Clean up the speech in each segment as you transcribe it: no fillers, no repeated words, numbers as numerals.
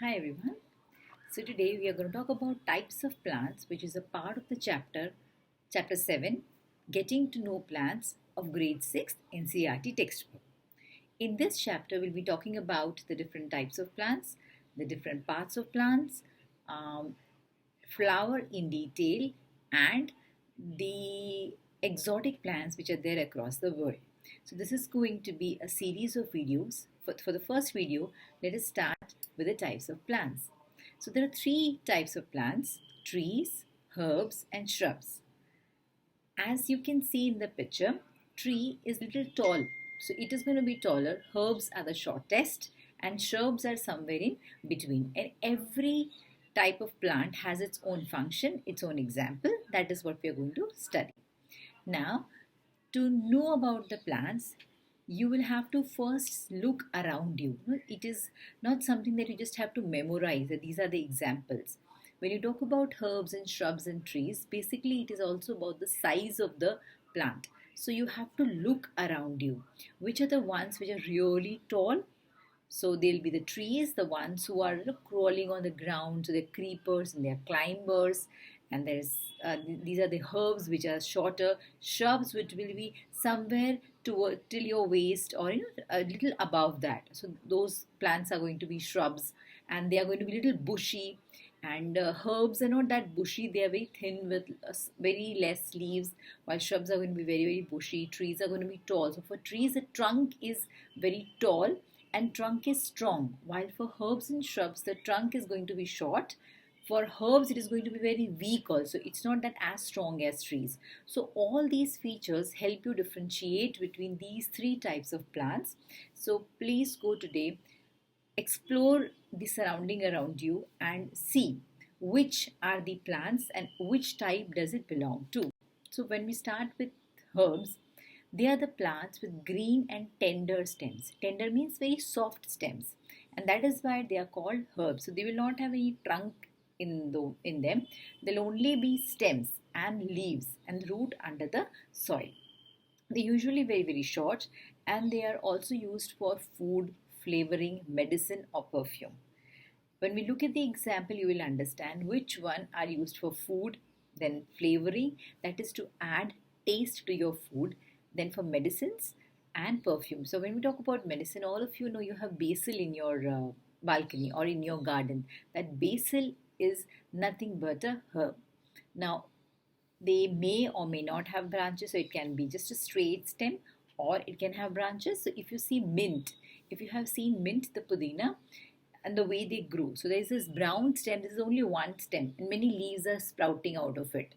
Hi everyone. So today we are going to talk about types of plants, which is a part of the chapter 7, Getting to Know Plants of grade 6 NCERT textbook. In this chapter we'll be talking about the different types of plants, the different parts of plants, um, flower in detail, and the exotic plants which are there across the world. So this is going to be a series of videos. For the first video, let us start with the types of plants. So there are three types of plants: trees, herbs, and shrubs. As you can see in the picture, tree is little tall, so it is going to be taller. Herbs are the shortest, and shrubs are somewhere in between. And every type of plant has its own function, its own example. That is what we are going to study. Now, to know about the plants, you will have to first look around you. It is not something that you just have to memorize, that these are the examples. When you talk about herbs and shrubs and trees, basically it is also about the size of the plant. So you have to look around you. Which are the ones which are really tall? So they'll be the trees, the ones who are crawling on the ground. So they're creepers and they're climbers. And these are the herbs which are shorter. Shrubs which will be somewhere till your waist, or a little above that. So those plants are going to be shrubs, and they are going to be little bushy. And herbs are not that bushy; they are very thin with very less leaves. While shrubs are going to be very very bushy. Trees are going to be tall. So for trees, the trunk is very tall and trunk is strong, while for herbs and shrubs the trunk is going to be short. For herbs it is going to be very weak also, it's not that as strong as trees. So all these features help you differentiate between these three types of plants. So please go today, explore the surrounding around you and see which are the plants and which type does it belong to. So when we start with herbs, they are the plants with green and tender stems. Tender means very soft stems, and that is why they are called herbs. So they will not have any trunk in them. They'll only be stems and leaves and root under the soil. They're usually very very short, and they are also used for food, flavoring, medicine, or perfume. When we look at the example, you will understand which one are used for food, then flavoring, that is to add taste to your food, then for medicines and perfume. So when we talk about medicine, all of you know you have basil in your balcony or in your garden. That basil is nothing but a herb. Now, they may or may not have branches, so it can be just a straight stem or it can have branches. So if you see mint, if you have seen mint, the pudina, and the way they grow. So there is this brown stem, this is only one stem, and many leaves are sprouting out of it.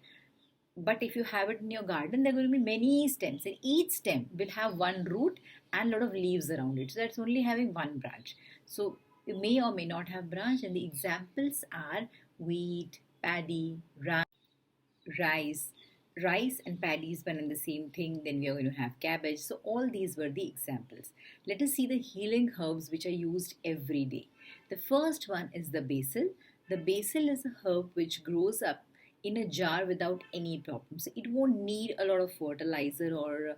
But if you have it in your garden, there are going to be many stems, and each stem will have one root and a lot of leaves around it. So that's only having one branch. So you may or may not have branch, and the examples are wheat, paddy, rice. Rice and paddy is one and the same thing. Then we are going to have cabbage. So all these were the examples. Let us see the healing herbs which are used every day. The first one is the basil. The basil is a herb which grows up in a jar without any problems. It won't need a lot of fertilizer or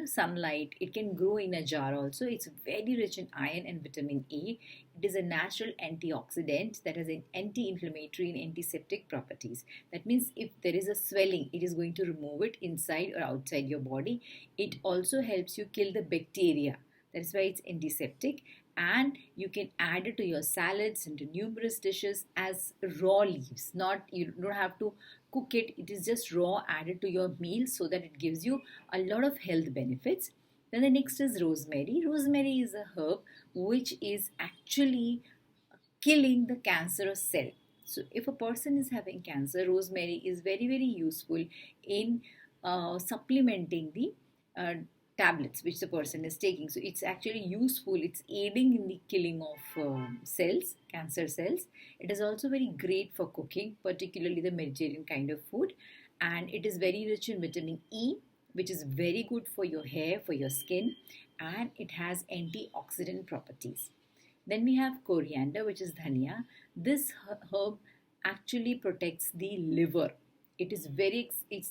sunlight. It can grow in a jar also. It's very rich in iron and vitamin A. It is a natural antioxidant that has an anti-inflammatory and antiseptic properties. That means if there is a swelling, it is going to remove it inside or outside your body. It also helps you kill the bacteria. That is why it's antiseptic, and you can add it to your salads and to numerous dishes as raw leaves. Not, you don't have to cook it, it is just raw, added to your meal, so that it gives you a lot of health benefits. Then the next is rosemary. Rosemary is a herb which is actually killing the cancerous cell. So if a person is having cancer, rosemary is very very useful in supplementing the tablets which the person is taking. So it's actually useful, it's aiding in the killing of cells, cancer cells. It is also very great for cooking, particularly the Mediterranean kind of food, and it is very rich in vitamin E, which is very good for your hair, for your skin, and it has antioxidant properties. Then we have coriander, which is dhania. This herb actually protects the liver. It's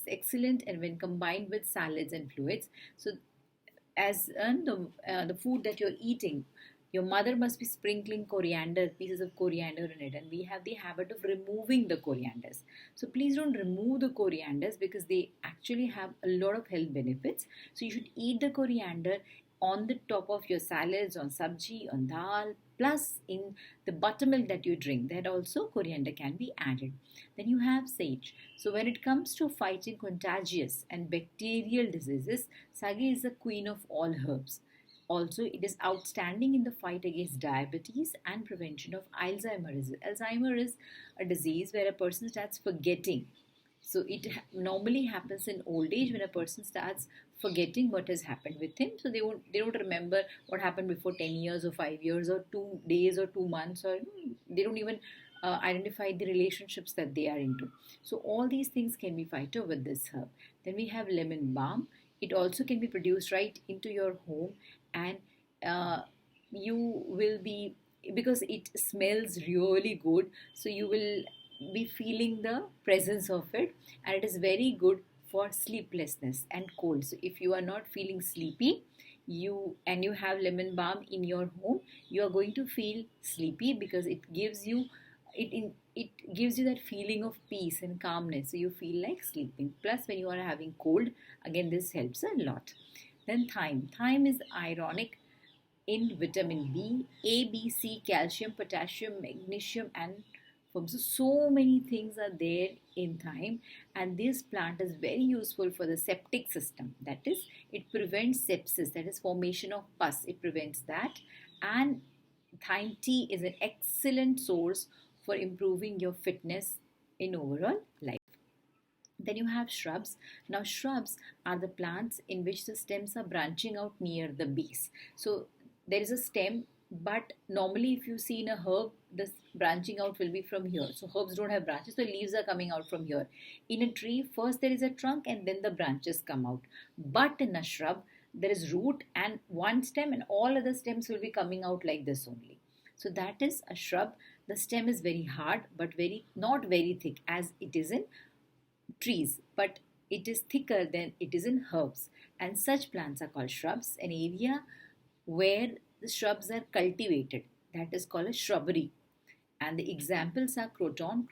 excellent, and when combined with salads and fluids, so as the food that you're eating, Your mother must be sprinkling coriander, pieces of coriander in it, and we have the habit of removing the corianders. So please don't remove the corianders because they actually have a lot of health benefits. So you should eat the coriander on the top of your salads, on sabji, on dal, plus in the buttermilk that you drink. That also coriander can be added. Then you have sage. So when it comes to fighting contagious and bacterial diseases, sage is the queen of all herbs. Also, it is outstanding in the fight against diabetes and prevention of Alzheimer's. Alzheimer is a disease where a person starts forgetting. So it normally happens in old age when a person starts forgetting what has happened with him. So they don't remember what happened before 10 years or 5 years or 2 days or 2 months, or they don't even identify the relationships that they are into. So all these things can be fighter with this herb. Then we have lemon balm. It also can be produced right into your home, and you will be, because it smells really good, so you will be feeling the presence of it, and it is very good for sleeplessness and cold. So if you are not feeling sleepy, you have lemon balm in your home, you are going to feel sleepy because it gives you it gives you that feeling of peace and calmness, so you feel like sleeping. Plus when you are having cold, again this helps a lot. Then thyme is ironic in vitamin B, A, B, C, calcium, potassium, magnesium, and so many things are there in thyme, and this plant is very useful for the septic system. That is, it prevents sepsis, that is formation of pus. It prevents that, and thyme tea is an excellent source for improving your fitness in overall life. Then you have shrubs. Now shrubs are the plants in which the stems are branching out near the base. So there is a stem, but normally if you see in a herb, the branching out will be from here. So herbs don't have branches, so leaves are coming out from here. In a tree, first there is a trunk and then the branches come out. But in a shrub, there is root and one stem, and all other stems will be coming out like this only. So that is a shrub. The stem is very hard but not very thick as it is in trees, but it is thicker than it is in herbs, and such plants are called shrubs. An area where the shrubs are cultivated, that is called a shrubbery. And the examples are croton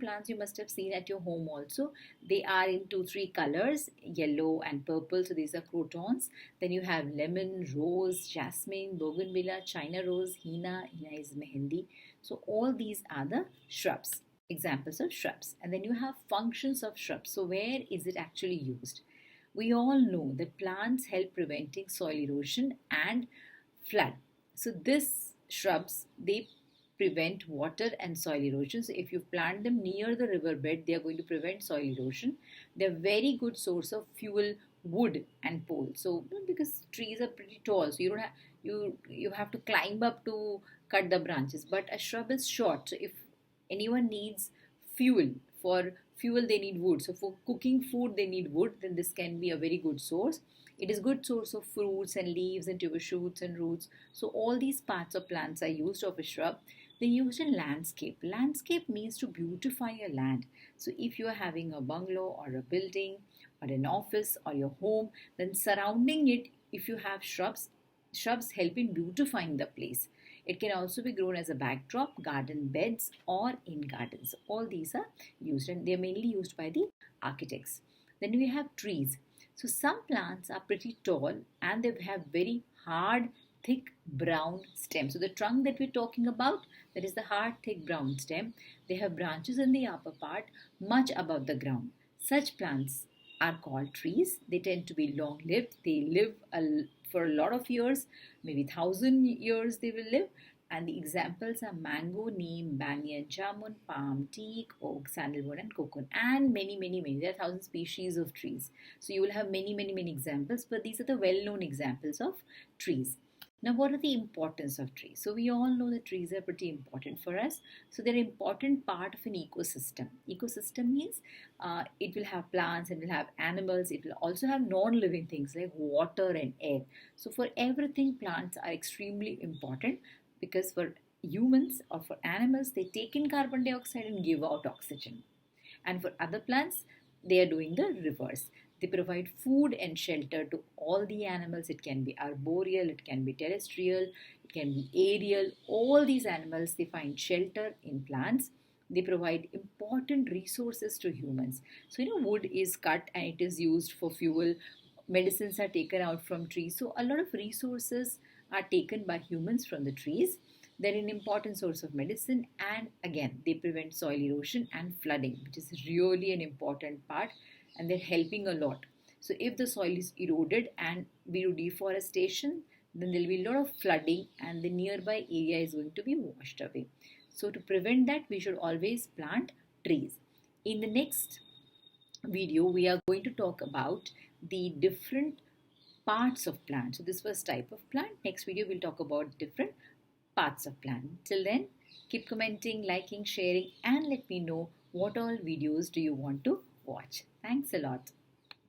plants. You must have seen at your home also. They are in 2-3 colors, yellow and purple, so these are crotons. Then you have lemon, rose, jasmine, bougainvillea, china rose, henna is mehendi. So all these are the shrubs, examples of shrubs. And then you have functions of shrubs. So where is it actually used? We all know that plants help preventing soil erosion and flood. So these shrubs, they prevent water and soil erosion. So if you plant them near the riverbed, they are going to prevent soil erosion. They are very good source of fuel, wood and pole. So because trees are pretty tall, so you have to climb up to cut the branches. But a shrub is short, so if anyone needs fuel, for fuel they need wood. So for cooking food they need wood, then this can be a very good source. It is good source of fruits and leaves and tuber shoots and roots. So all these parts of plants are used of a shrub. They're used in landscape. Landscape means to beautify a land. So if you are having a bungalow or a building or an office or your home, then surrounding it, if you have shrubs, shrubs help in beautifying the place. It can also be grown as a backdrop, garden beds, or in gardens. All these are used, and they are mainly used by the architects. Then we have trees. So some plants are pretty tall and they have very hard, thick brown stem. So the trunk that we're talking about, that is the hard, thick brown stem. They have branches in the upper part, much above the ground. Such plants are called trees. They tend to be long-lived. They live for a lot of years, maybe 1,000 years they will live. And the examples are mango, neem, banyan, jamun, palm, teak, oak, sandalwood, and coconut, and many. There are 1,000 species of trees. So you will have many examples, but these are the well-known examples of trees. Now, what are the importance of trees? So we all know that trees are pretty important for us. So they're an important part of an ecosystem. Ecosystem means it will have plants, it will have animals, it will also have non-living things like water and air. So for everything, plants are extremely important, because for humans or for animals, they take in carbon dioxide and give out oxygen. And for other plants, they are doing the reverse. They provide food and shelter to all the animals. It can be arboreal, it can be terrestrial, it can be aerial. All these animals, they find shelter in plants. They provide important resources to humans. So, wood is cut and it is used for fuel. Medicines are taken out from trees. So, a lot of resources are taken by humans from the trees. They're an important source of medicine, and again, they prevent soil erosion and flooding, which is really an important part, and they're helping a lot. So, if the soil is eroded and we do deforestation, then there will be a lot of flooding and the nearby area is going to be washed away. So, to prevent that, we should always plant trees. In the next video, we are going to talk about the different parts of plant. So this was type of plant. Next video, we'll talk about different parts of plant. Till then, keep commenting, liking, sharing, and let me know what all videos do you want to watch. Thanks a lot.